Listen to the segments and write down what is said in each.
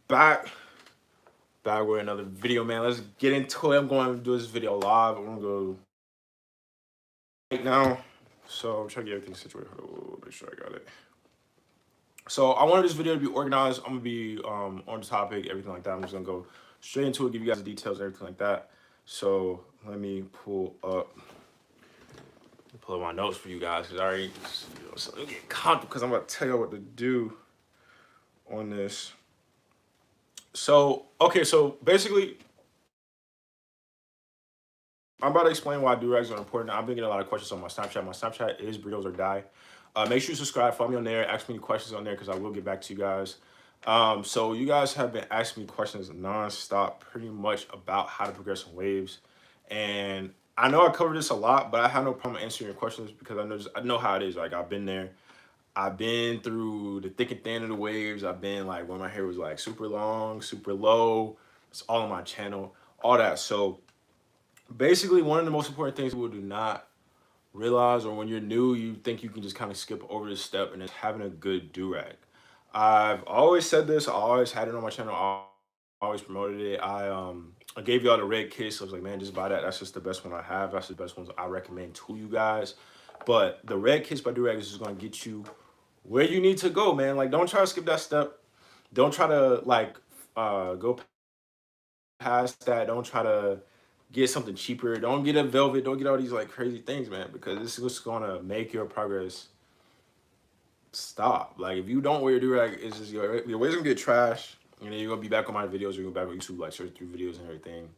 back with another video, man. Let's get into it. I'm going to do this video live. I'm gonna go right now. So I'm trying to get everything situated. Make sure I got it. So I wanted this video to be organized. I'm gonna be on the topic, everything like that. I'm just gonna go straight into it, give you guys the details, everything like that. So let me pull up my notes for you guys, because I already so get comfortable, because I'm gonna tell you what to do on this. So okay, so basically I'm about to explain why durags are important. I've been getting a lot of questions on my Snapchat. My Snapchat is Burritos or Die. Make sure you subscribe, follow me on there, ask me any questions on there, because I will get back to you guys. So you guys have been asking me questions nonstop, pretty much about how to progress in waves. And I know I covered this a lot, but I have no problem answering your questions, because I know how it is. Like, I've been there. I've been through the thick and thin of the waves. I've been like when my hair was like super long, super low. It's all on my channel, all that. So basically, one of the most important things people do not realize, or when you're new, you think you can just kind of skip over this step, and it's having a good durag. I've always said this. I always had it on my channel. I always promoted it. I gave y'all the red kiss. I was like, man, just buy that. That's just the best one I have. That's the best ones I recommend to you guys. But the red kiss by Durags is just gonna get you where you need to go, man. Like, don't try to skip that step. Don't try to like go past that. Don't try to get something cheaper. Don't get a velvet. Don't get all these like crazy things, man, because this is what's gonna make your progress stop. Like, if you don't wear your durag, it's just your waves gonna get trash. You know, you're gonna be back on my videos. You're gonna be back on YouTube, like search through videos and everything.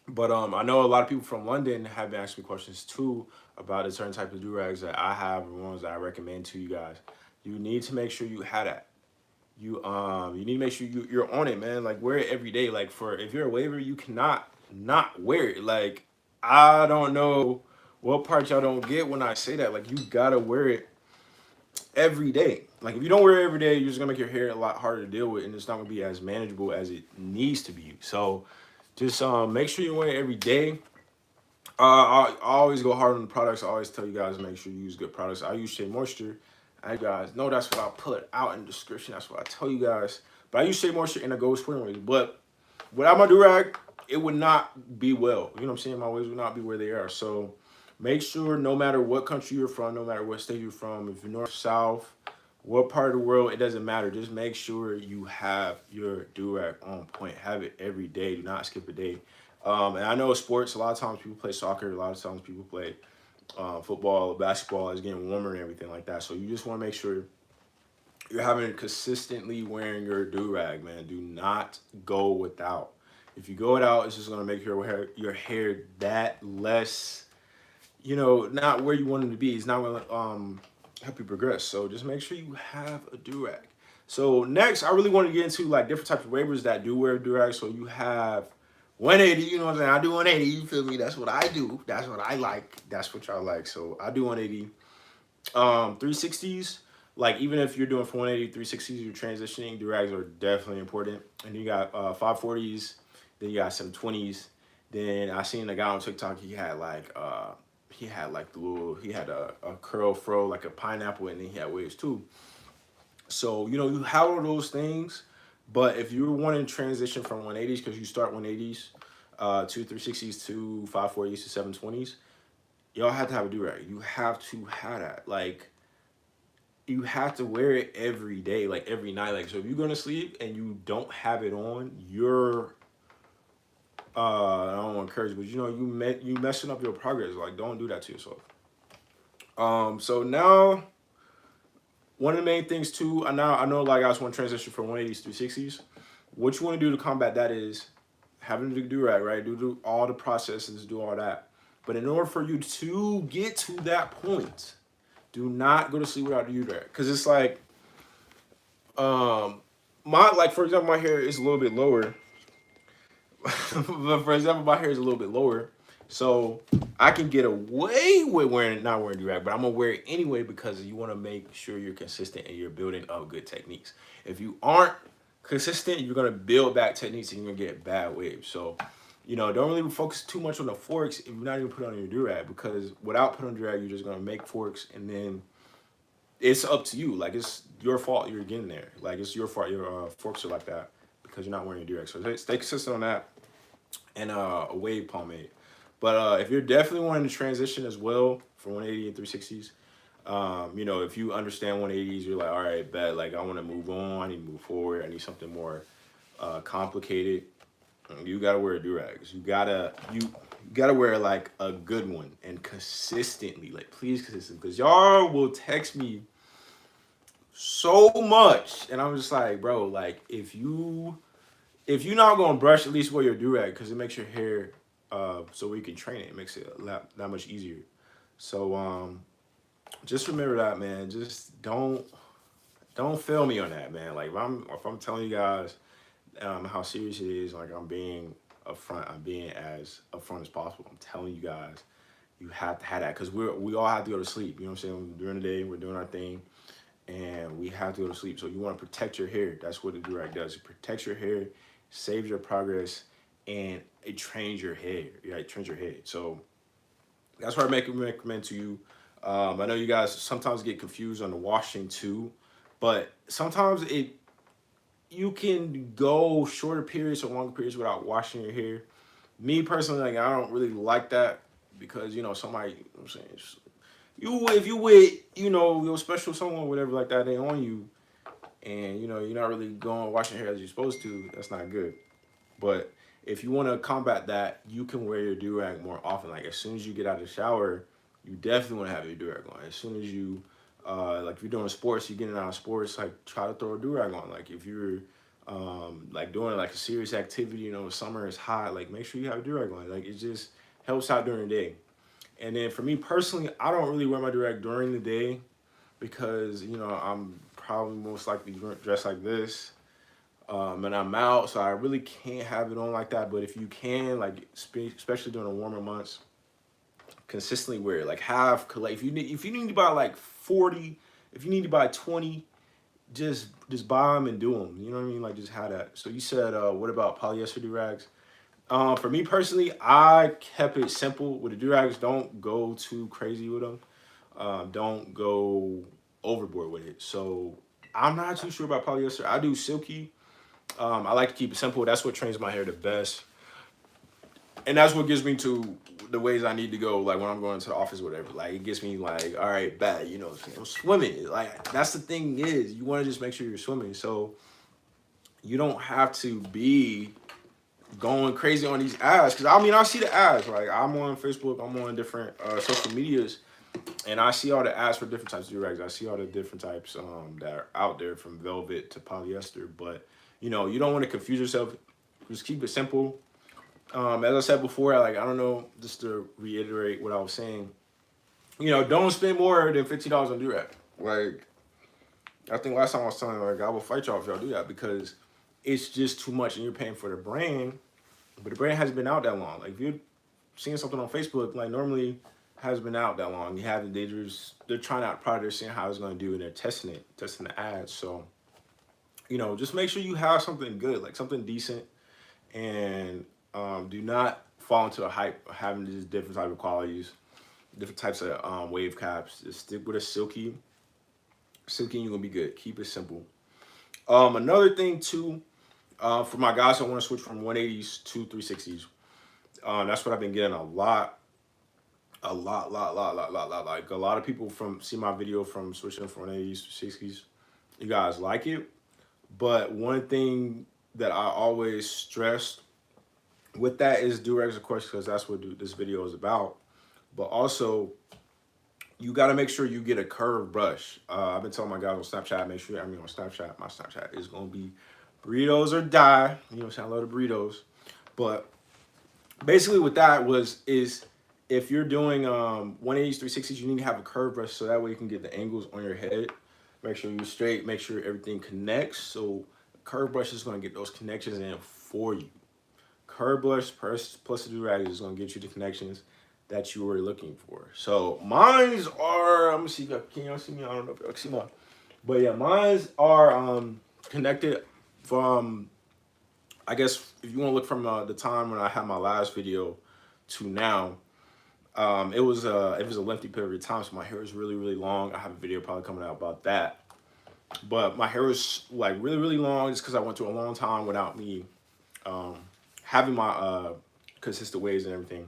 But I know a lot of people from London have been asking me questions too about a certain type of durags that I have, or ones that I recommend to you guys. You need to make sure you have that. You need to make sure you're on it, man. Like, wear it every day. Like, for if you're a waver, you cannot not wear it. Like, I don't know what part y'all don't get when I say that. Like, you gotta wear it every day. Like, if you don't wear it every day, you're just gonna make your hair a lot harder to deal with, and it's not gonna be as manageable as it needs to be. So just make sure you wear it every day. I always go hard on the products. I always tell you guys, make sure you use good products. I use Shea Moisture. I guys know that's what I put out in the description. That's what I tell you guys. But I use Shea Moisture and a Gold Spring Wave. But without my durag, it would not be well. You know what I'm saying? My waves would not be where they are. So make sure, no matter what country you're from, no matter what state you're from, if you're north, south, what part of the world, it doesn't matter. Just make sure you have your durag on point. Have it every day. Do not skip a day. And I know sports, a lot of times people play soccer, a lot of times people play football, basketball is getting warmer and everything like that. So you just want to make sure you're having it consistently wearing your durag, man. Do not go without. If you go without, it's just gonna make your hair that less, you know, not where you want it to be. It's not gonna help you progress. So just make sure you have a durag. So next, I really want to get into like different types of wavers that do wear durag. So you have 180, you know what I'm saying? I do 180, you feel me? That's what I do. That's what I like. That's what y'all like. So I do 180. 360s, like, even if you're doing from 180 360s, you're transitioning, durags are definitely important. And you got 540s, then you got some 20s. Then I seen a guy on TikTok, he had like the little, he had a curl fro, like a pineapple, and then he had waves too. So, you know, you have all those things, but if you want to transition from 180s, because you start 180s to 360s to 540s to 720s, y'all have to have a durag. You have to have that. Like, you have to wear it every day, like every night. Like, so if you're gonna sleep and you don't have it on, you're I don't want to encourage, but you know, you messing up your progress. Like, don't do that to yourself. So now, one of the main things too, I know a lot of guys want to transition from 180s to 360s. What you want to do to combat that is having to do right, right? Do all the processes, do all that. But in order for you to get to that point, do not go to sleep without the durag, because it's like, for example, my hair is a little bit lower. But for example, my hair is a little bit lower, so I can get away with not wearing durag, but I'm gonna wear it anyway, because you want to make sure you're consistent and you're building up good techniques. If you aren't consistent, you're gonna build back techniques and you're gonna get bad waves. So, you know, don't really focus too much on the forks if you're not even putting on your durag, because without putting on durag, you're just gonna make forks, and then it's up to you. Like, it's your fault you're getting there. Like, it's your fault your forks are like that. because you're not wearing your Durags. So stay consistent on that, and a wave pomade. But if you're definitely wanting to transition as well from 180 and 360s, you know, if you understand 180s, you're like, all right, bet, like I want to move on, I need to move forward, I need something more complicated. You gotta wear Durags. You gotta wear like a good one and consistently, like please consistent, because y'all will text me so much, and I'm just like, bro, like if you're not gonna brush, at least wear your Durag because it makes your hair so we can train it. It makes it a lot that much easier. So just remember that, man. Just don't fail me on that, man. Like if I'm telling you guys how serious it is, like I'm being upfront, I'm being as upfront as possible. I'm telling you guys, you have to have that because we all have to go to sleep. You know what I'm saying? During the day, we're doing our thing, and we have to go to sleep. So you want to protect your hair. That's what the Durag does. It protects your hair, saves your progress, and it trains your hair. Yeah, it trains your head. So that's what I recommend to you. I know you guys sometimes get confused on the washing too, but sometimes you can go shorter periods or longer periods without washing your hair. Me personally, like I don't really like that because somebody, you know what I'm saying, if you with your special someone, whatever like that, they on you, and you're not really going washing your hair as you're supposed to. That's not good. But if you want to combat that, you can wear your durag more often. Like as soon as you get out of the shower, you definitely want to have your durag on. As soon as you, like if you're doing sports, you're getting out of sports, like try to throw a durag on. Like if you're like doing like a serious activity, summer is hot, like make sure you have a durag on. Like it just helps out during the day. And then for me personally, I don't really wear my durag during the day because I'm probably most likely dressed like this and I'm out, so I really can't have it on like that. But if you can, like especially during the warmer months, consistently wear it. Like if you need to buy like 40, if you need to buy 20, just buy them and do them. You know what I mean? Like just have that. So you said, what about polyester durags? For me personally, I kept it simple with the durags. Don't go too crazy with them. Don't go overboard with it. So I'm not too sure about polyester. I do silky. I like to keep it simple. That's what trains my hair the best. And that's what gets me to the ways I need to go, like when I'm going to the office or whatever. Like it gets me like, all right, bad, I'm swimming. Like that's the thing is you want to just make sure you're swimming. So you don't have to be going crazy on these ads. Cause I see the ads. Like I'm on Facebook, I'm on different social medias, and I see all the ads for different types of durags. I see all the different types that are out there from velvet to polyester. But you don't want to confuse yourself. Just keep it simple. As I said before, like I don't know, just to reiterate what I was saying, don't spend more than $50 on durag. Like I think last time I was telling you, like I will fight y'all if y'all do that because it's just too much, and you're paying for the brand, but the brand hasn't been out that long. Like if you're seeing something on Facebook, like normally has been out that long. You have they're trying out product, they're seeing how it's going to do, and they're testing the ads. So just make sure you have something good, like something decent, and do not fall into the hype of having these different type of qualities, different types of wave caps. Just stick with a silky, and you're gonna be good. Keep it simple. Another thing too, for my guys who want to switch from 180s to 360s, that's what I've been getting a lot. Like a lot of people see my video from switching from 180s to 60s. You guys like it, but one thing that I always stress with that is durags, of course, because that's what this video is about. But also, you got to make sure you get a curved brush. I've been telling my guys on Snapchat, on Snapchat, my Snapchat is going to be burritos or die. You know what I'm saying? I love the burritos. But basically what that is if you're doing 180s, 360s, you need to have a curved brush so that way you can get the angles on your head. Make sure you're straight, make sure everything connects. So a curved brush is going to get those connections in for you. Curved brush plus the durag is going to get you the connections that you were looking for. So mine's are, I'm gonna see, can y'all see me? I don't know if y'all can see mine. But yeah, mine's are connected from, I guess if you want to look from the time when I had my last video to now, it was a lengthy period of time, so my hair is really, really long. I have a video probably coming out about that. But my hair was like really, really long just because I went through a long time without me um, having my consistent waves and everything.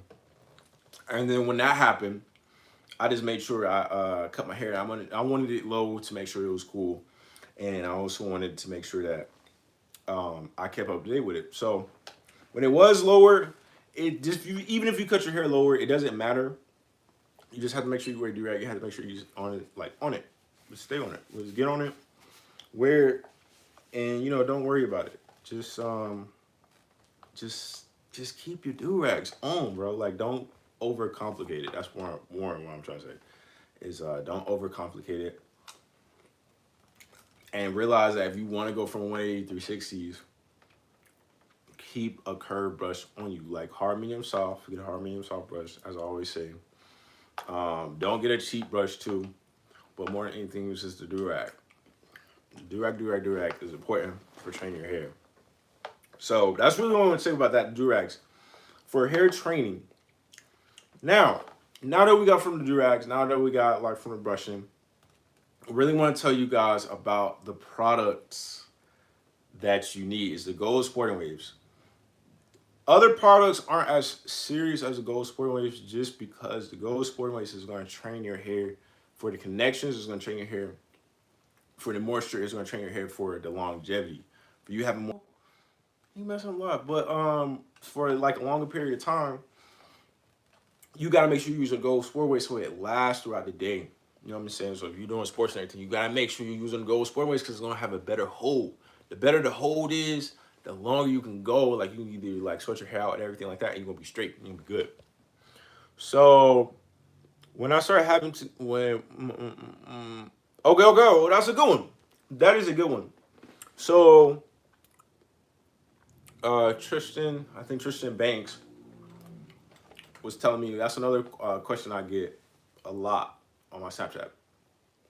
And then when that happened, I just made sure I cut my hair. I wanted it low to make sure it was cool, and I also wanted to make sure that I kept up to date with it. So when it was lower, it just even if you cut your hair lower, it doesn't matter. You just have to make sure you wear do rag. You have to make sure you on it, like on it. Just stay on it. Just get on it. Wear it, and don't worry about it. Just just keep your do rags on, bro. Like don't overcomplicate it. That's more what I'm trying to say is don't overcomplicate it, and realize that if you want to go from 180 360s, keep a curved brush on you, like hard, medium, soft. Get a hard, medium, soft brush, as I always say. Don't get a cheap brush too, but more than anything, it's just the do-rag. Do-rag is important for training your hair. So that's really what I want to say about that do-rags. For hair training, now that we got from the do-rags, now that we got like from the brushing, I really want to tell you guys about the products that you need. Is the Gold Sporting Waves. Other products aren't as serious as the Gold Sporting Waves just because the Gold Sporting Waves is going to train your hair for the connections. It's going to train your hair for the moisture. It's going to train your hair for the longevity. For you having more, you messing a lot, but for like a longer period of time, you got to make sure you use a Gold Sporting Wave so it lasts throughout the day. You know what I'm saying? So if you're doing sports and everything, you got to make sure you're using the Gold Sporting Waves because it's going to have a better hold. The better the hold is, the longer you can go. Like you can either like sweat your hair out and everything like that, and you're gonna be straight and you're gonna be good. So when I started having to okay, that's a good one. That is a good one. So I think Tristan Banks was telling me that's another question I get a lot on my Snapchat.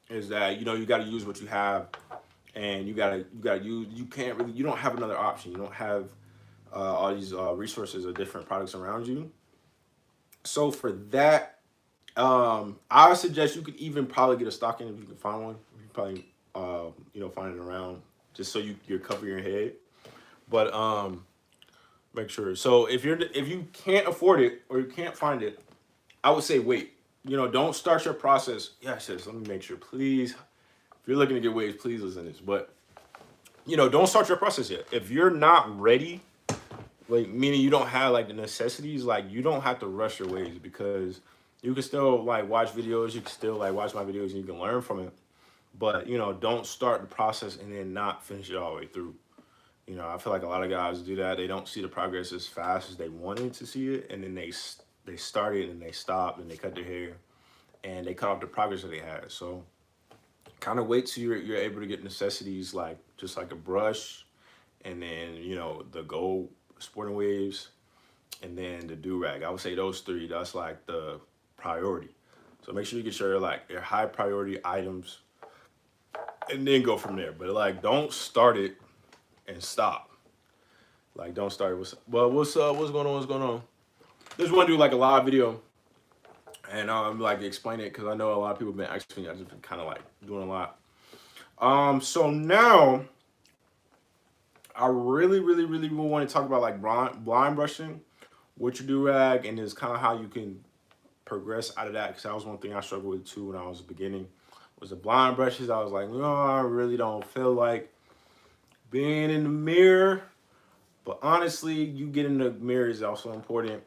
Is that you got to use what you have, and you gotta use. You don't have another option. You don't have all these resources of different products around you. So for that, I would suggest you could even probably get a stocking if you can find one. You can probably find it around just so you're covering your head. But make sure. So if you can't afford it or you can't find it, I would say wait. Don't start your process. Yes, yes. Let me make sure, please. If you're looking to get waves, please listen to this. But don't start your process yet. If you're not ready, like meaning you don't have like the necessities, like you don't have to rush your waves because you can still like watch videos. You can still like watch my videos and you can learn from it. But don't start the process and then not finish it all the way through. I feel like a lot of guys do that. They don't see the progress as fast as they wanted to see it, and then they start it and they stop and they cut their hair and they cut off the progress that they had. So kind of wait till you're able to get necessities like just like a brush, and then the Gold Sporting Waves, and then the do rag. I would say those three. That's like the priority. So make sure you get your high priority items, and then go from there. But like don't start it and stop. Like don't start it with what's going on? What's going on? Just want to do like a live video and like explain it because I know a lot of people have been asking me. I've just been kind of like doing a lot. So now I really, really, really want to talk about like blind brushing, what you do rag, and is kind of how you can progress out of that. Because that was one thing I struggled with too when I was beginning. Was the blind brushes. I was like, no, I really don't feel like being in the mirror. But honestly, you get in the mirror is also important.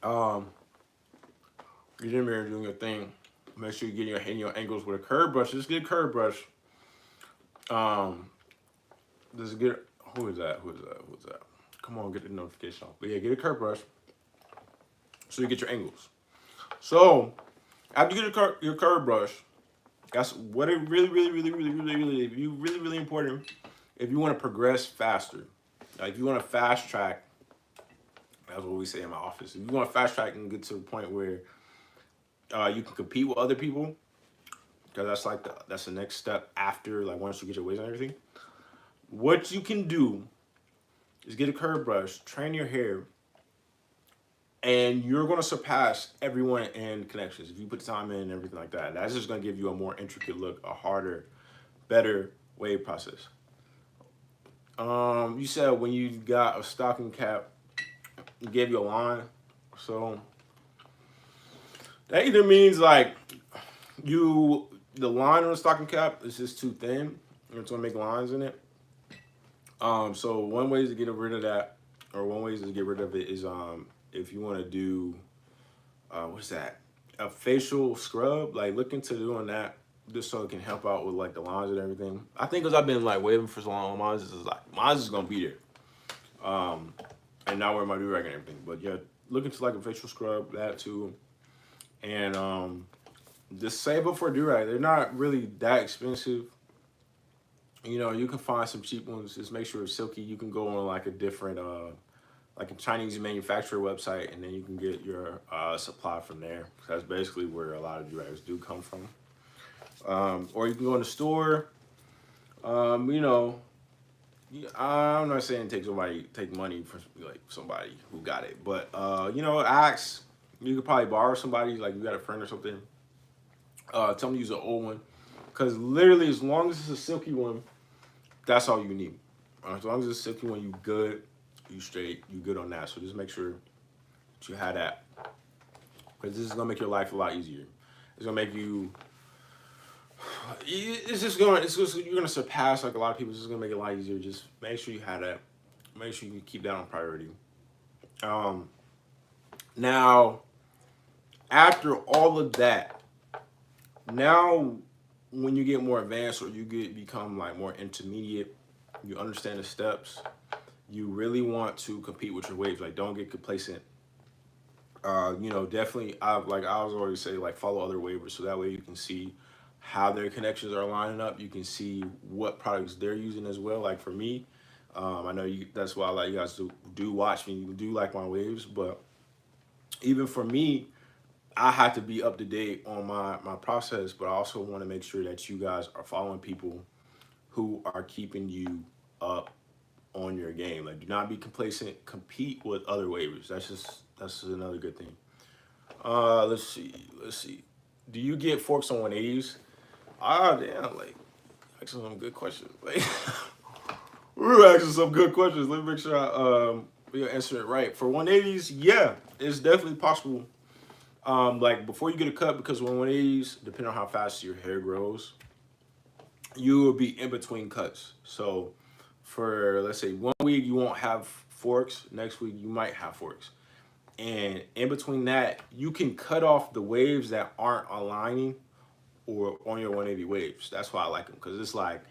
Get in the mirror doing your thing. Make sure you get hitting your angles with a curved brush. Just get a curved brush. Just get who is that? Come on, get the notification off. But yeah, get a curved brush so you get your angles. So after you get your curved brush, that's what it really important if you want to progress faster. Like if you want to fast track, that's what we say in my office. If you want to fast track and get to the point where you can compete with other people, because that's the next step after like once you get your waves and everything. What you can do is get a curved brush, train your hair, and you're going to surpass everyone in connections if you put time in and everything like that. That's just going to give you a more intricate look, a harder better wave process. You said when you got a stocking cap, it gave you a line. So that either means like the line on the stocking cap is just too thin. It's gonna make lines in it. So one way to get rid of that, or one way to get rid of it is if you want to do what's that? A facial scrub. Like look into doing that just so it can help out with like the lines and everything. I think because I've been like waving for so long, mine's is gonna be there. And now wear my durag and everything. But yeah, look into like a facial scrub, that too. And just save up for a durag. They're not really that expensive. You know, you can find some cheap ones. Just make sure it's silky. You can go on like a different, like a Chinese manufacturer website, and then you can get your supply from there. That's basically where a lot of durags do come from. Or you can go in the store. You know, I'm not saying take money from like somebody who got it, but you know, ask. You could probably borrow somebody, like you got a friend or something. Tell them to use an old one, because literally, as long as it's a silky one, that's all you need. As long as it's a silky one, you good, you straight, you good on that. So just make sure that you have that, because this is gonna make your life a lot easier. It's gonna make you. You're gonna surpass like a lot of people. It's just gonna make it a lot easier. Just make sure you have that. Make sure you keep that on priority. Now, after all of that, now when you get more advanced or you become like more intermediate, you understand the steps. You really want to compete with your waves. Like, don't get complacent. You know, definitely. I was always say like follow other waivers so that way you can see how their connections are lining up. You can see what products they're using as well. Like for me, I know you. That's why I like you guys do watch me. You do like my waves, but even for me, I have to be up to date on my process. But I also want to make sure that you guys are following people who are keeping you up on your game. Like, do not be complacent. Compete with other waivers. That's another good thing. Let's see. Do you get forks on 180s? Ah, damn, like, asking some good questions. Like, we were asking some good questions. Let me make sure we answer it right. For 180s, yeah, it's definitely possible. Like, before you get a cut, because when 180s, depending on how fast your hair grows, you will be in between cuts. So, for, let's say, 1 week, you won't have forks. Next week, you might have forks. And in between that, you can cut off the waves that aren't aligning or on your 180 waves. That's why I like them, because it's like,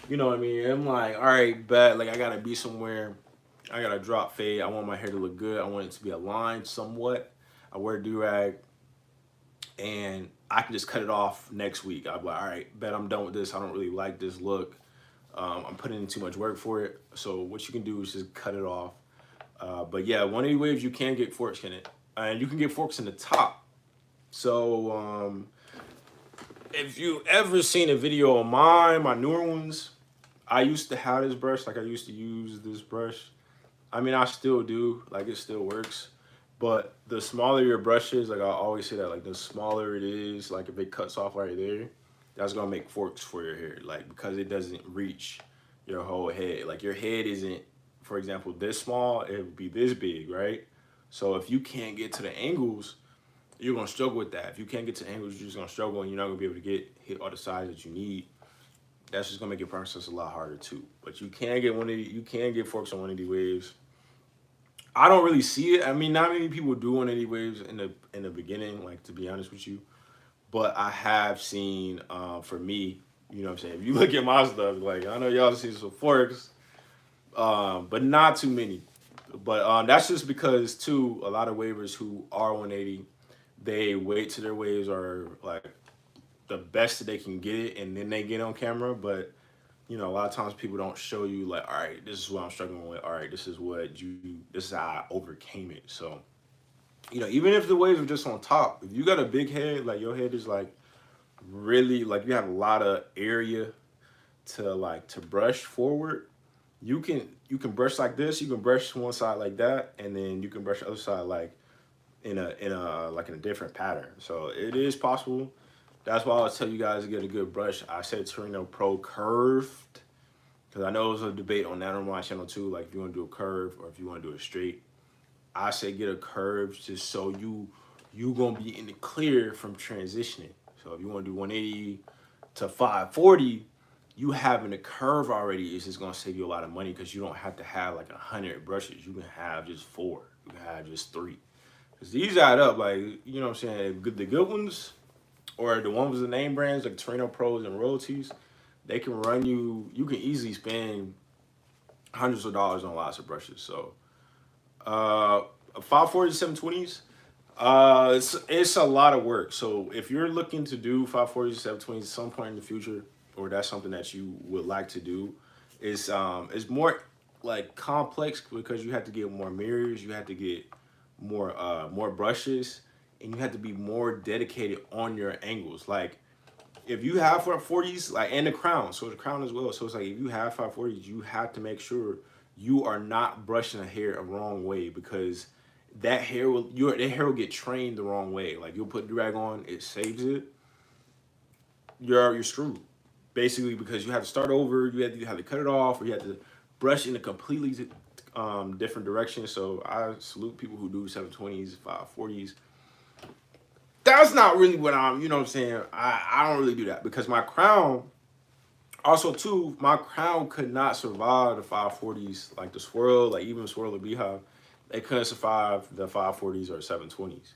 you know what I mean? I'm like, all right, bet, like I gotta be somewhere. I gotta drop fade. I want my hair to look good. I want it to be aligned somewhat. I wear durag, and I can just cut it off next week. I'm like, all right, bet I'm done with this. I don't really like this look. I'm putting in too much work for it. So what you can do is just cut it off. But yeah, 180 waves, you can get forks in it. And you can get forks in the top. So if you ever seen a video of my newer ones, I used to have this brush. Like, I used to use this brush. I mean, I still do. Like, it still works. But the smaller your brush is, like I always say that, like the smaller it is, like if it cuts off right there, that's gonna make forks for your hair. Like, because it doesn't reach your whole head. Like, your head isn't, for example, this small, it would be this big, right? So if you can't get to the angles, you're gonna struggle with that. If you can't get to angles, you're just gonna struggle, and you're not gonna be able to hit all the sides that you need. That's just gonna make your process a lot harder too. But you can get forks on 180 waves. I don't really see it. I mean, not many people do 180 waves in the beginning, like, to be honest with you. But I have seen, for me, you know what I'm saying? If you look at my stuff, like, I know y'all see some forks, but not too many. But that's just because, too, a lot of waivers who are 180, they wait till their waves are like the best that they can get it, and then they get on camera. But you know, a lot of times people don't show you like, all right, this is what I'm struggling with. All right, this is how I overcame it. So, you know, even if the waves are just on top, if you got a big head, like your head is like really, like you have a lot of area to brush forward, you can brush like this. You can brush one side like that, and then you can brush the other side like in a different pattern. So it is possible. That's why I always tell you guys to get a good brush. I said Torino Pro curved because I know there's a debate on that on my channel too. Like if you want to do a curve or if you want to do a straight, I say get a curve just so you gonna be in the clear from transitioning. So if you want to do 180 to 540, you having a curve already is just gonna save you a lot of money because you don't have to have like 100 brushes. You can have just 4. You can have just 3. Because these add up, like, you know what I'm saying? The good ones, or the ones with the name brands like Torino Pros and Royalties, they can run you. You can easily spend hundreds of dollars on lots of brushes. So, 540 to 720s. It's a lot of work. So if you're looking to do 540 to 720s at some point in the future, or that's something that you would like to do, it's more like complex because you have to get more mirrors, you have to get more brushes, and you have to be more dedicated on your angles. Like if you have 540s, like, and the crown, so the crown as well. So it's like if you have 540s, you have to make sure you are not brushing a hair a wrong way because that hair will get trained the wrong way. Like you'll put durag on, it saves it. You're screwed. Basically because you have to start over, you have to cut it off, or you have to brush in a completely different direction. So I salute people who do 720s, 540s. That's not really what I'm, you know what I'm saying? I don't really do that because my crown, also too, my crown could not survive the 540s, like the swirl, like even swirl or beehive. They couldn't survive the 540s or 720s.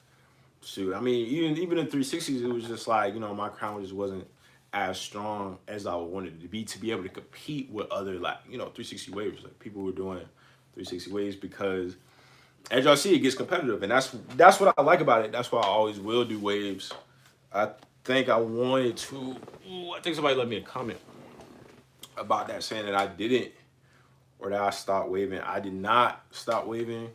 Shoot, I mean, even in 360s, it was just like, you know, my crown just wasn't as strong as I wanted it to be able to compete with other, like, you know, 360 waves. Like people were doing 360 waves because as y'all see, it gets competitive, and that's what I like about it. That's why I always will do waves. I think I wanted to. I think somebody left me a comment about that saying that I didn't, or that I stopped waving. I did not stop waving.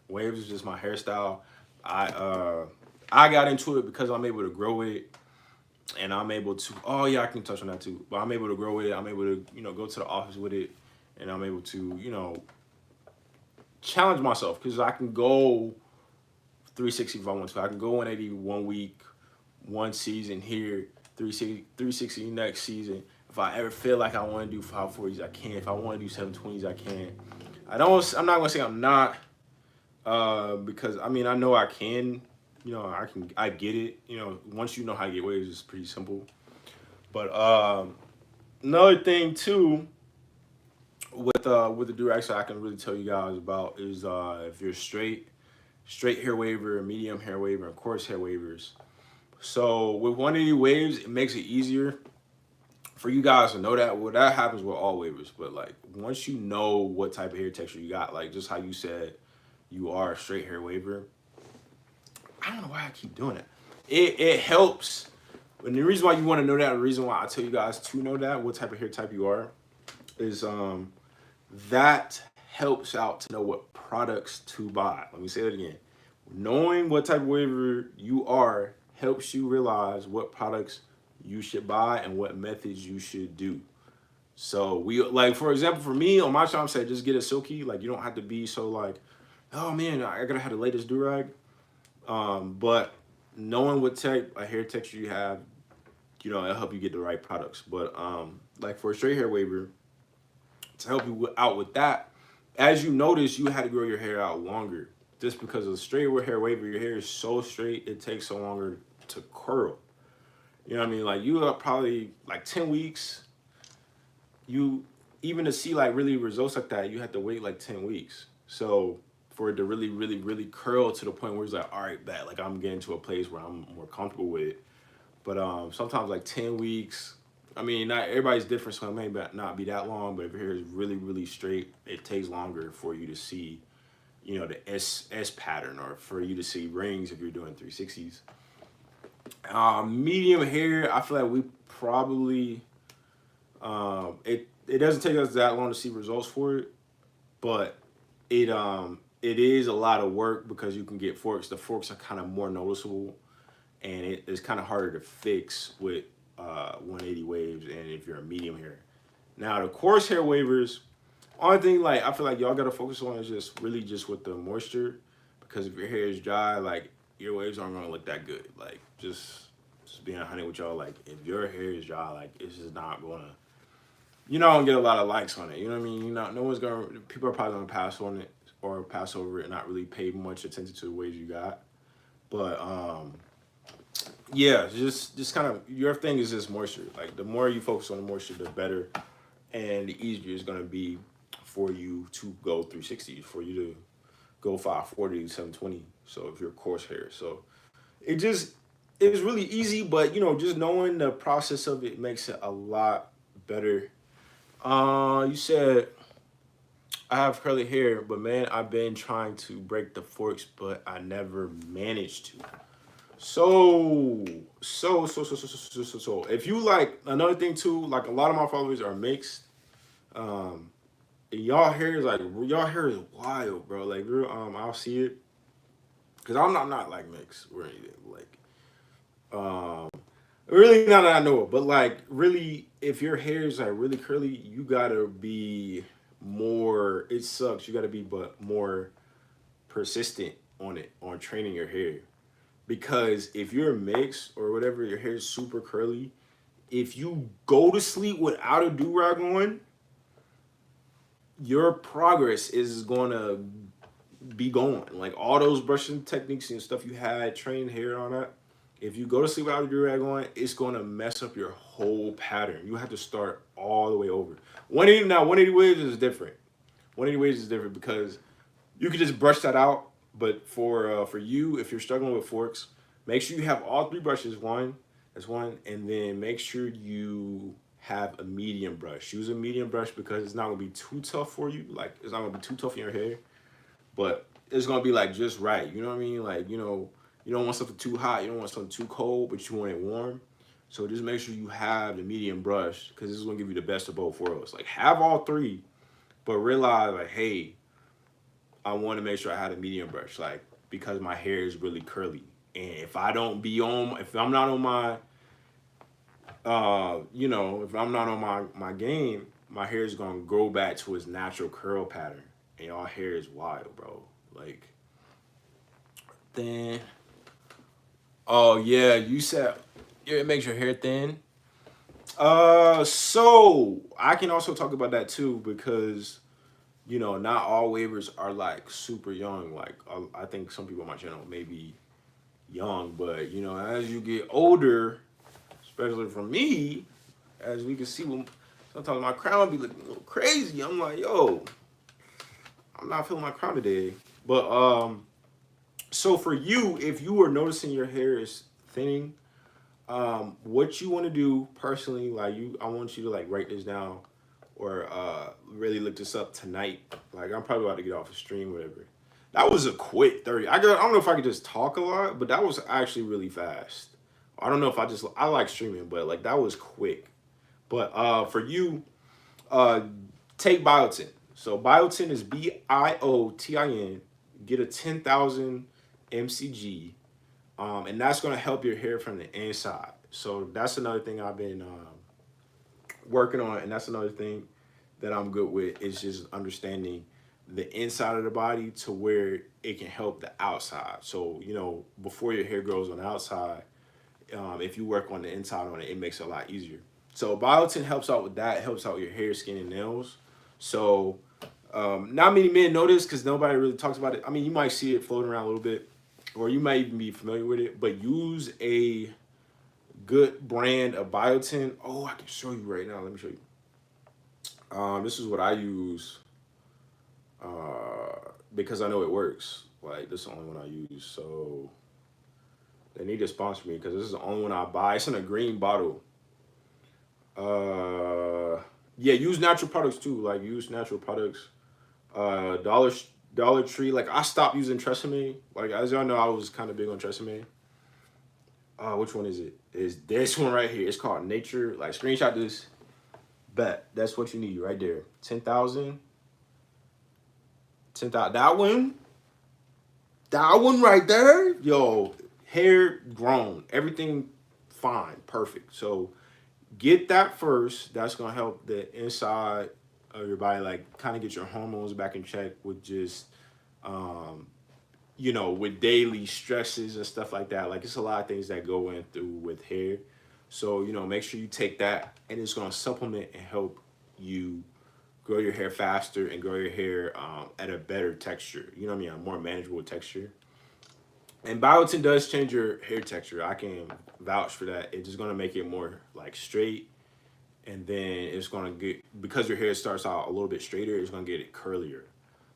Waves is just my hairstyle. I got into it because I'm able to grow it, and I'm able to. Oh yeah, I can touch on that too. But I'm able to grow it. I'm able to, you know, go to the office with it, and I'm able to, you know, challenge myself because I can go 360 if I want to. I can go 180 one week, one season here, 360 next season. If I ever feel like I want to do 540s, I can. If I want to do 720s, I can. I'm not gonna say I'm not, because I mean I know I can. You know, I get it. You know, once you know how to get waves, it's pretty simple. But another thing too with the Durags that I can really tell you guys about is if you're straight hair waver, medium hair waver, and coarse hair wavers. So with 180 waves, it makes it easier for you guys to know that. Well, that happens with all waivers, but like once you know what type of hair texture you got, like just how you said you are a straight hair waver. I don't know why I keep doing it. It helps. And the reason why you want to know that, the reason why I tell you guys to know that, what type of hair type you are, is that helps out to know what products to buy. Let me say that again. Knowing what type of waver you are helps you realize what products you should buy and what methods you should do. So we, like, for example, for me on my channel, said just get a silky. Like you don't have to be so like, oh man, I gotta have the latest durag. But knowing what type of hair texture you have, you know, it'll help you get the right products. But like for a straight hair waver, to help you out with that, as you notice, you had to grow your hair out longer. Just because of straight hair waver, your hair is so straight, it takes so longer to curl. You know what I mean? Like you are probably like 10 weeks. You even to see like really results like that, you have to wait like 10 weeks. So for it to really, really, really curl to the point where it's like, all right, bet, like I'm getting to a place where I'm more comfortable with it. But sometimes like 10 weeks, I mean, not everybody's different, so it may not be that long, but if your hair is really, really straight, it takes longer for you to see, you know, the S pattern, or for you to see rings if you're doing 360s. Medium hair, I feel like we probably, it doesn't take us that long to see results for it, but it is a lot of work because you can get forks. The forks are kind of more noticeable, and it's kind of harder to fix with 180 waves, and if you're a medium hair. Now the coarse hair wavers, only thing like I feel like y'all gotta focus on is just really just with the moisture, because if your hair is dry, like your waves aren't gonna look that good. Like just just being honey with y'all. Like, if your hair is dry, like, it's just not gonna. You're not gonna get a lot of likes on it. You know what I mean? You're not. No one's gonna. People are probably gonna pass on it or pass over it and not really pay much attention to the ways you got. But yeah, just kind of your thing is just moisture. Like, the more you focus on the moisture, the better and the easier it's gonna be for you to go 360, for you to go 540, 720. So if you're coarse hair, so it was really easy, but just knowing the process of it makes it a lot better. You said I have curly hair, but man, I've been trying to break the forks, but I never managed to. So. If you like another thing too, like a lot of my followers are mixed. Um, y'all hair is wild, bro. Like real, I'll see it because I'm not like mixed or anything. Like, really not that I know it, but like really, if your hair is like really curly, you gotta be more. It sucks. You gotta be but more persistent on it on training your hair because if you're mixed or whatever, your hair is super curly. If you go to sleep without a do rag on, your progress is gonna be going. Like all those brushing techniques and stuff you had, trained hair on that. If you go to sleep without a do rag on, it's gonna mess up your whole pattern. You have to start all the way over. 180 now, 180 waves is different. 180 waves is different because you can just brush that out. But for you, if you're struggling with forks, make sure you have all three brushes. That's one, and then make sure you have a medium brush. Use a medium brush because it's not gonna be too tough for you. Like it's not gonna be too tough in your hair, but it's gonna be like just right. You know what I mean? Like you don't want something too hot, you don't want something too cold, but you want it warm. So just make sure you have the medium brush because this is gonna give you the best of both worlds. Like have all three, but realize like, hey, I want to make sure I had a medium brush, like because my hair is really curly, and if I'm not on my, if I'm not on my game, my hair is gonna grow back to its natural curl pattern, and y'all hair is wild, bro. Like then, oh yeah, you said it makes your hair thin. So I can also talk about that too because not all waivers are like super young. Like I think some people on my channel may be young, but as you get older, especially for me, as we can see, when sometimes my crown be looking a little crazy. I'm like, yo, I'm not feeling my crown today. But so for you, if you are noticing your hair is thinning, what you want to do personally, like I want you to like write this down or really look this up tonight. Like I'm probably about to get off the stream, whatever. That was a quick 30. I don't know if I could just talk a lot, but that was actually really fast. I don't know if I like streaming, but like that was quick. But for you, uh, take biotin. So biotin is biotin. Get a 10,000 mcg, and that's gonna help your hair from the inside. So that's another thing I've been working on, and that's another thing that I'm good with is just understanding the inside of the body to where it can help the outside. So before your hair grows on the outside, if you work on the inside on it, it makes it a lot easier. So biotin helps out with that. It helps out your hair, skin, and nails. So not many men know this because nobody really talks about it. I mean, you might see it floating around a little bit, or you might even be familiar with it. But use a good brand of biotin. Oh, I can show you right now. Let me show you. This is what I use because I know it works. Like this is the only one I use. So they need to sponsor me because this is the only one I buy. It's in a green bottle. Yeah, use natural products too. Like use natural products. Dollar Tree. Like I stopped using Tresemme. Like as y'all know, I was kind of big on Tresemme. Which one is it? Is this one right here? It's called Nature. Like screenshot this. Bet that's what you need right there. 10,000. 10,000. That one right there. Yo, hair grown. Everything fine. Perfect. So get that first. That's gonna help the inside of your body, like kind of get your hormones back in check with just you know, with daily stresses and stuff like that. Like it's a lot of things that go in through with hair. So, you know, make sure you take that and it's gonna supplement and help you grow your hair faster and grow your hair at a better texture. You know what I mean? A more manageable texture. And biotin does change your hair texture. I can vouch for that. It's just gonna make it more like straight, and then it's gonna get, because your hair starts out a little bit straighter, it's gonna get it curlier.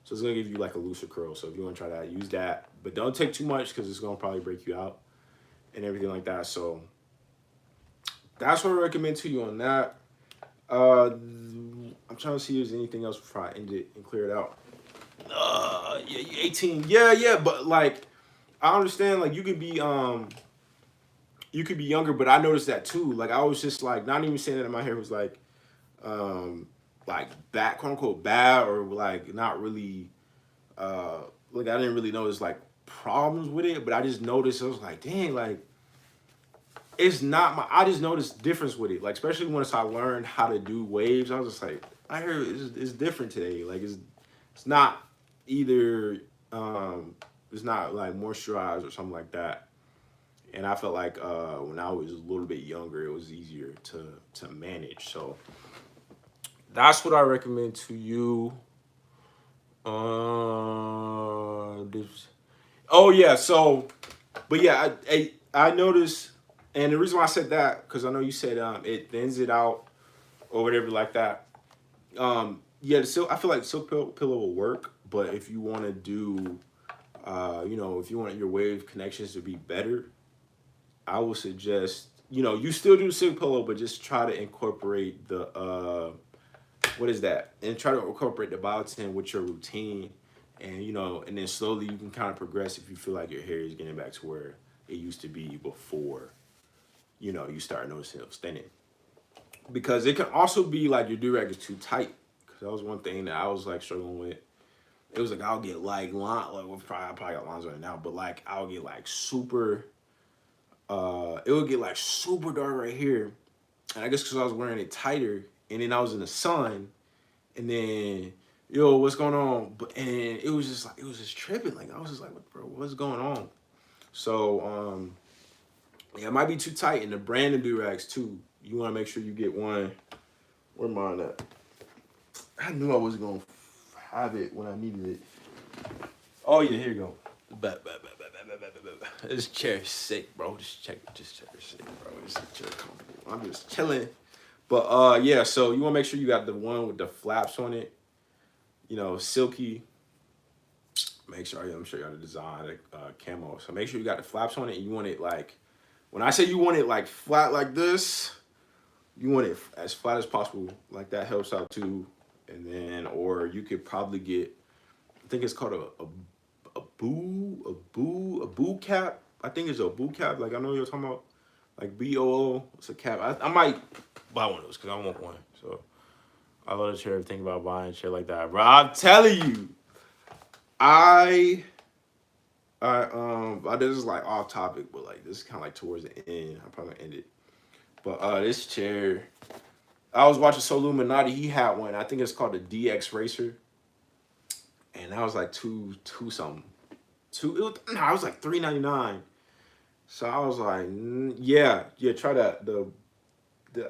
So it's gonna give you like a looser curl. So if you want to try that, use that, but don't take too much because it's gonna probably break you out and everything like that. So that's what I recommend to you on that. I'm trying to see if there's anything else before I end it and clear it out. Yeah, you 18. Yeah, but like I understand, like you could be younger, but I noticed that too. Like I was just like not even saying that my hair was like bad, quote unquote bad, or like not really like I didn't really notice like problems with it, but I just noticed I was like, dang, like it's not my. I just noticed difference with it, like especially once I learned how to do waves. I was just like, I heard it's different today. Like it's not either it's not like moisturized or something like that. And I felt like when I was a little bit younger, it was easier to manage. So that's what I recommend to you. This, oh yeah, so but yeah, I noticed, and the reason why I said that because I know you said it thins it out or whatever like that. Yeah, the silk. I feel like silk pillow will work, but if you want to do, you know, if you want your wave connections to be better, I would suggest, you know, you still do silk pillow, but just try to incorporate the what is that? And try to incorporate the biotin with your routine, and you know, and then slowly you can kind of progress if you feel like your hair is getting back to where it used to be before, you know, you start noticing it thinning. Because it can also be like your durag is too tight. Because that was one thing that I was like struggling with. It was like I'll get like line, like well, I probably got lines right now, but like I'll get like super. It would get like super dark right here, and I guess because I was wearing it tighter, and then I was in the sun, and then yo, what's going on? But and it was just like it was just tripping. Like I was just like, bro, what's going on? So yeah, it might be too tight. And the brand of durags too. You want to make sure you get one. Where mine at? I knew I wasn't gonna have it when I needed it. Oh yeah, here you go. This chair is sick, bro. This chair is sick, bro. This chair comfortable. I'm just chilling. But yeah, so you wanna make sure you got the one with the flaps on it. You know, silky. Make sure I'm sure you got the design, camo. So make sure you got the flaps on it. And you want it like, when I say you want it like flat like this, you want it as flat as possible. Like that helps out too. And then, or you could probably get, I think it's called a boo cap. I think it's a boo cap. Like I know you're talking about, like BOO. It's a cap. I might buy one of those because I want one. So I love the chair. Think about buying a chair like that, bro. I'm telling you, I this is like off topic, but like this is kind of like towards the end. I'm probably gonna end it. But this chair, I was watching Soluminati. He had one. I think it's called the DX Racer, and that was like two something. I was like $3.99. So I was like, yeah, try that. The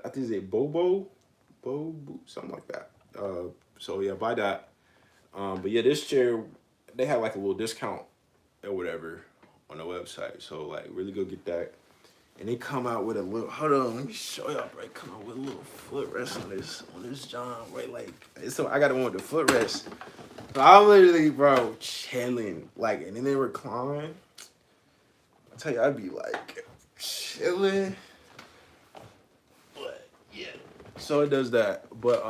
I think it's a Bobo, something like that. So yeah, buy that. But yeah, this chair, they had like a little discount or whatever on the website. So like, really go get that. And they come out with a little. Hold on, let me show y'all. Right, come out with a little footrest on this John. Right, like so I got the one with the footrest. So I'm literally, bro, chilling. Like, and then they recline. I tell you, I'd be like chilling. But yeah. So it does that. But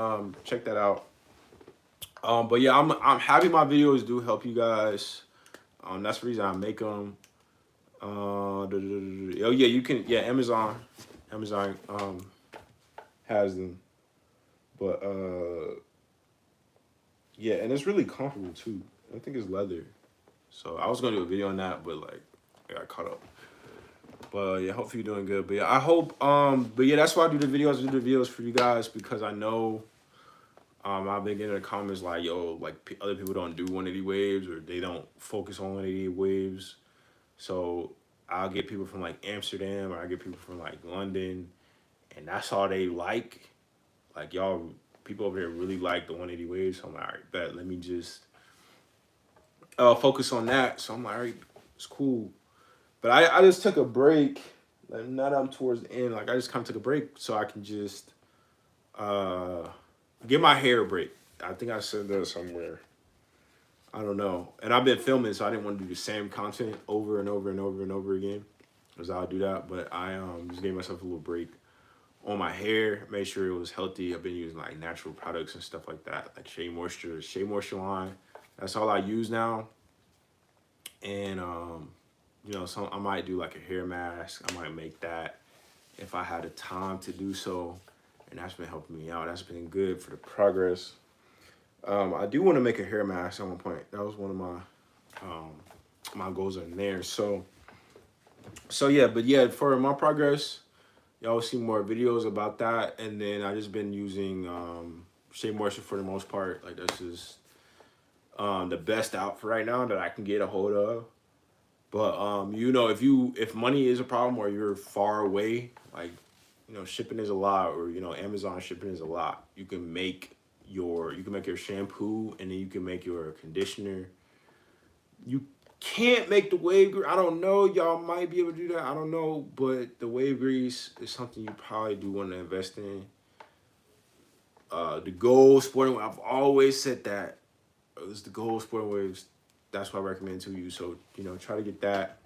check that out. But yeah, I'm happy my videos do help you guys. That's the reason I make them. Oh yeah, you can. Yeah, Amazon has them. But yeah, and it's really comfortable too. I think it's leather. So I was gonna do a video on that, but like I got caught up. But yeah, hopefully you're doing good. But yeah, I hope but yeah, that's why I do the videos. I do the videos for you guys because I know I've been getting in the comments like, yo, like other people don't do 180 waves or they don't focus on 180 waves. So I'll get people from like Amsterdam or I get people from like London, and that's all they like. Like y'all, people over there really like the 180 waves. So I'm like, all right, bet. Let me just focus on that. So I'm like, all right, it's cool. But I just took a break. Like now that I'm towards the end, like I just kind of took a break so I can just uh, get my hair a break. I think I said that somewhere. I don't know. And I've been filming, so I didn't want to do the same content over and over and over and over again, because I'll do that. But I just gave myself a little break on my hair, made sure it was healthy. I've been using like natural products and stuff like that, like Shea Moisture line. That's all I use now. And you know, so I might do like a hair mask. I might make that if I had the time to do so. And that's been helping me out. That's been good for the progress. I do want to make a hair mask at one point. That was one of my goals in there. So yeah, but yeah, for my progress, y'all will see more videos about that. And then I just been using Shea Moisture for the most part. Like this is the best out for right now that I can get a hold of. But you know, if money is a problem or you're far away, like, you know, shipping is a lot, or you know, Amazon shipping is a lot. You can make your shampoo, and then you can make your conditioner. You can't make the wave grease. I don't know. Y'all might be able to do that. I don't know, but the wave grease is something you probably do want to invest in. The Gold Sporting Wave, I've always said that. It's the Gold Sporting Waves. That's what I recommend to you. So, you know, try to get that,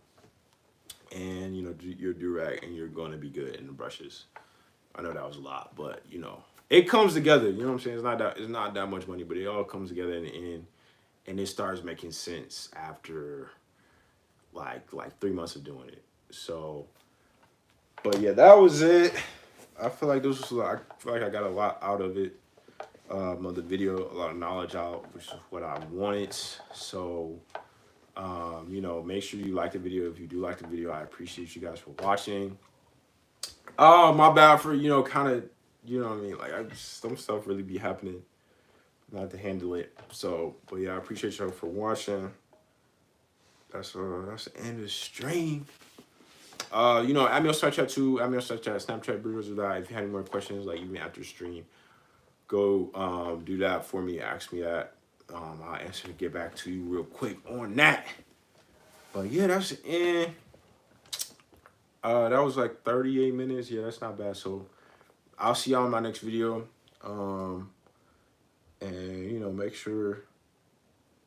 and you know, do your durag, and you're gonna be good in the brushes. I know that was a lot, but you know, it comes together. You know what I'm saying? It's not that much money, but it all comes together in the end, and it starts making sense after like 3 months of doing it. So, but yeah, that was it. I feel like this was I feel like I got a lot out of it. Of the video, a lot of knowledge out, which is what I wanted. So, you know, make sure you like the video. If you do like the video, I appreciate you guys for watching. Oh, my bad for, you know, kind of, you know what I mean? Like, some stuff really be happening. Not to handle it. So, but yeah, I appreciate y'all for watching. That's the end of the stream. You know, add me on Snapchat too. Add me on Snapchat, Burritos or that. If you have any more questions, like even after stream, go do that for me. Ask me that. I'll answer to get back to you real quick on that. But yeah, that's the end. That was like 38 minutes. Yeah, that's not bad. So I'll see y'all in my next video. And you know, make sure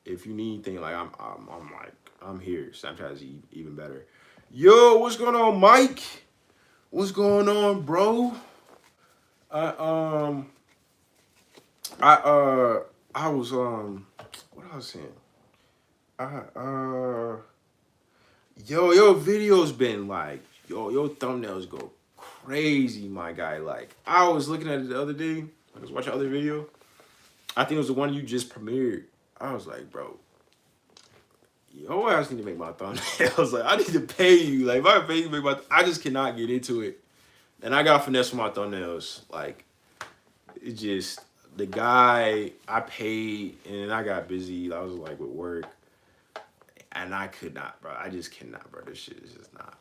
if you need anything, like I'm here. Snapchat is even better. Yo, what's going on, Mike? What's going on, bro? I was what I was saying. Your video's been like, your thumbnails go crazy, my guy. Like, I was looking at it the other day. I was watching other video. I think it was the one you just premiered. I was like, bro, yo ass need to make my thumbnails. Like, I need to pay you. Like, if I pay you to make my, I just cannot get into it. And I got finesse for my thumbnails. Like, it just, the guy I paid, and I got busy. I was like with work. And I could not, bro. I just cannot, bro. This shit is just not.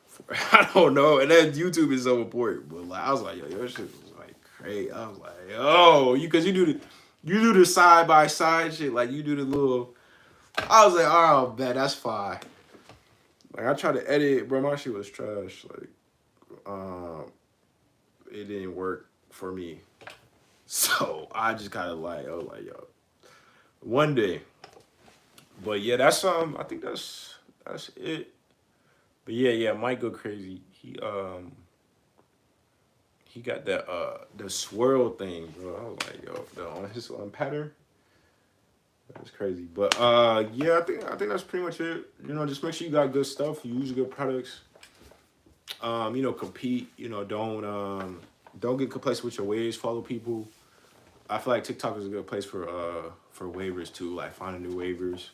I don't know. And then YouTube is so important. But like, I was like, yo, your shit was like crazy. I was like, yo, because you do the side by side shit. Like you do the little. I was like, oh, bet that's fine. Like I tried to edit it, bro. My shit was trash. Like, it didn't work for me. So I just kind of like, I was like, yo, one day. But yeah, that's I think that's it. But yeah, Mike go crazy. He got that the swirl thing, bro. I was like, yo, on his pattern. That's crazy. But yeah, I think that's pretty much it. You know, just make sure you got good stuff, you use good products. You know, compete, you know, don't get complacent with your waves, follow people. I feel like TikTok is a good place for waivers too, like finding new waivers.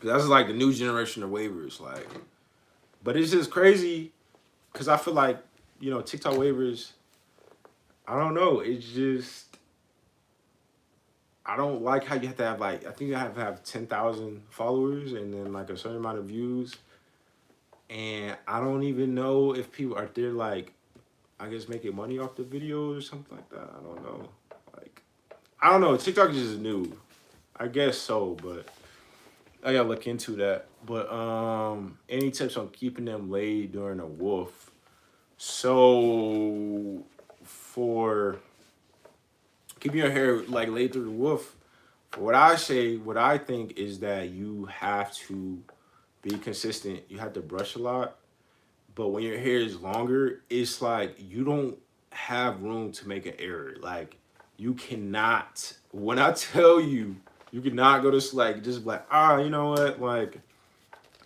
That's like the new generation of waivers, like. But it's just crazy, cause I feel like, you know, TikTok waivers. I don't know. It's just I don't like how you have to have like, I think you have to have 10,000 followers and then like a certain amount of views. And I don't even know if people are there like, I guess making money off the videos or something like that. I don't know. Like, I don't know. TikTok is just new. I guess so, but I gotta look into that. But any tips on keeping them laid during a wolf? So for keeping your hair like laid through the wolf, for what I say, what I think is that you have to be consistent. You have to brush a lot. But when your hair is longer, it's like you don't have room to make an error. Like you cannot. When I tell you, you cannot go to like just like you know what? Like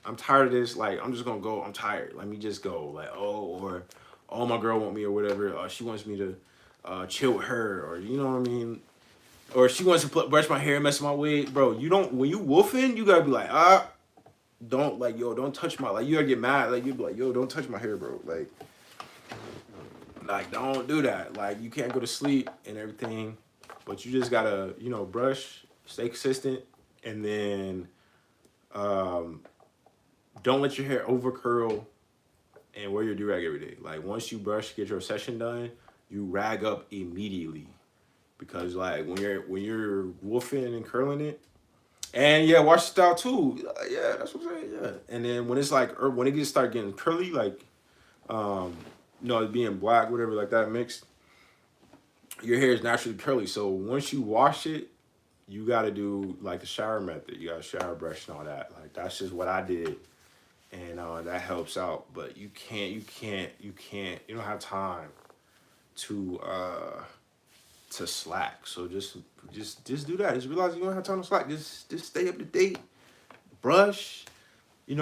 I'm tired of this. Like I'm just gonna go. I'm tired. Let me just go. Like or oh my girl want me or whatever. She wants me to chill with her or you know what I mean. Or she wants to brush my hair, mess my wig, bro. You don't when you woofing, you gotta be like don't like yo, don't touch my like you gotta get mad like you be like yo, don't touch my hair, bro. Like don't do that. Like you can't go to sleep and everything, but you just gotta brush, stay consistent, and then don't let your hair over curl and wear your durag every day. Like once you brush, get your session done, you rag up immediately because like when you're woofing and curling it. And yeah, wash it out too. Yeah, that's what I'm saying. Yeah. And then when it's like when it gets start getting curly, like it being black, whatever, like that mixed, your hair is naturally curly. So once you wash it, you gotta do like the shower method. You gotta shower brush and all that. Like that's just what I did. And that helps out. But you don't have time to slack. So just do that. Just realize you don't have time to slack. Just stay up to date. Brush, have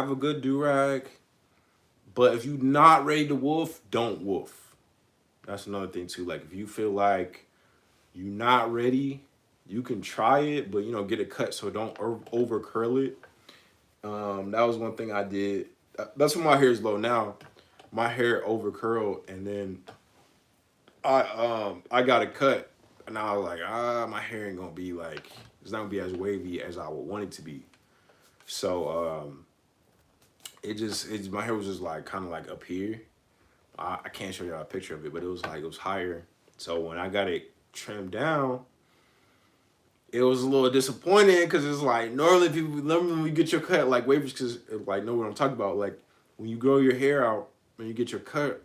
a good do-rag. But if you're not ready to woof, don't woof. That's another thing too. Like if you feel like you're not ready, you can try it, but get it cut so don't over curl it. That was one thing I did. That's when my hair is low now. My hair over curled, and then I got it cut, and I was like, my hair ain't gonna be like it's not gonna be as wavy as I would want it to be. So my hair was just like kind of like up here. I can't show y'all a picture of it, but it was higher. So when I got it trimmed down, it was a little disappointing because it's like normally when you get your cut like wavers because like know what I'm talking about. Like when you grow your hair out when you get your cut,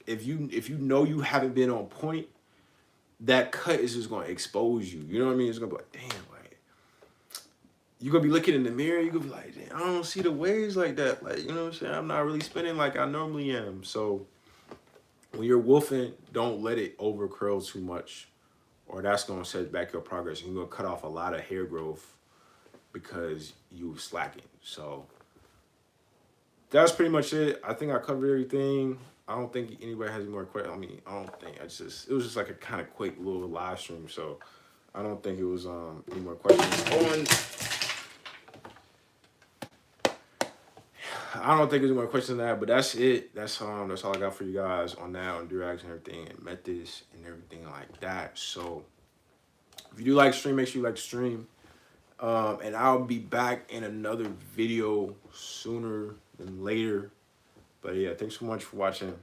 if you know you haven't been on point, that cut is just gonna expose you. You know what I mean? It's gonna be like, damn, like you're gonna be looking in the mirror, you're gonna be like, damn, I don't see the waves like that. Like, you know what I'm saying? I'm not really spinning like I normally am. So when you're woofing, don't let it over curl too much, or that's gonna set back your progress. And you're gonna cut off a lot of hair growth because you slacking. So that's pretty much it. I think I covered everything. I don't think anybody has any more questions. I mean, I don't think it was just like a kind of quick little live stream. So I don't think it was any more questions. I don't think there's any more questions on that, but that's it. That's all I got for you guys on that, on durags and everything, and methods and everything like that. So if you do like stream, make sure you like the stream. And I'll be back in another video sooner than later. But yeah, thanks so much for watching.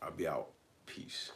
I'll be out. Peace.